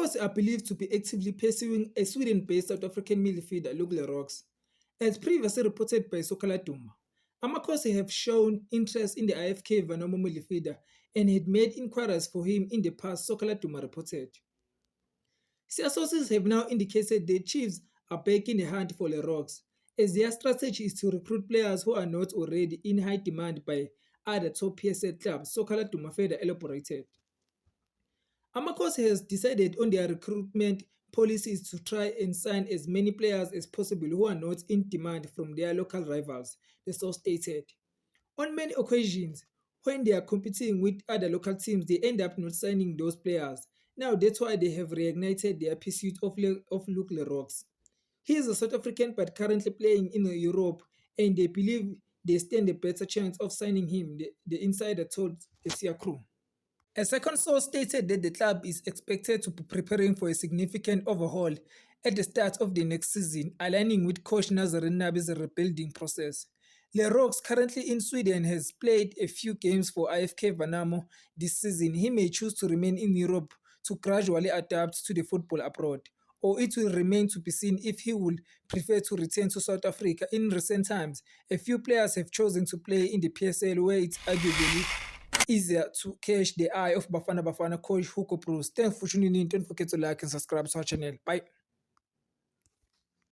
Amakhosi are believed to be actively pursuing a Sweden-based South African midfielder Luke Leroux. As previously reported by Soccer Laduma, Amakhosi have shown interest in the IFK Vanamo midfielder and had made inquiries for him in the past, Soccer Laduma reported. Sea sources have now indicated the Chiefs are back in the hunt for Leroux, as their strategy is to recruit players who are not already in high demand by other top PSL clubs, Soccer Laduma further elaborated. Amakhosi has decided on their recruitment policies to try and sign as many players as possible who are not in demand from their local rivals, the source stated. On many occasions, when they are competing with other local teams, they end up not signing those players. Now that's why they have reignited their pursuit of Luke Leroux. He is a South African but currently playing in Europe, and they believe they stand a better chance of signing him, the insider told the Sia crew. A second source stated that the club is expected to be preparing for a significant overhaul at the start of the next season, aligning with coach Nazarin Nabi's rebuilding process. Leroux, currently in Sweden, has played a few games for IFK Vanamo this season. He may choose to remain in Europe to gradually adapt to the football abroad, or it will remain to be seen if he will prefer to return to South Africa. In recent times, a few players have chosen to play in the PSL, where it's arguably easier to catch the eye of Bafana Bafana coach Hugo Bruce. Thanks for tuning in. Don't forget to like and subscribe to our channel. Bye.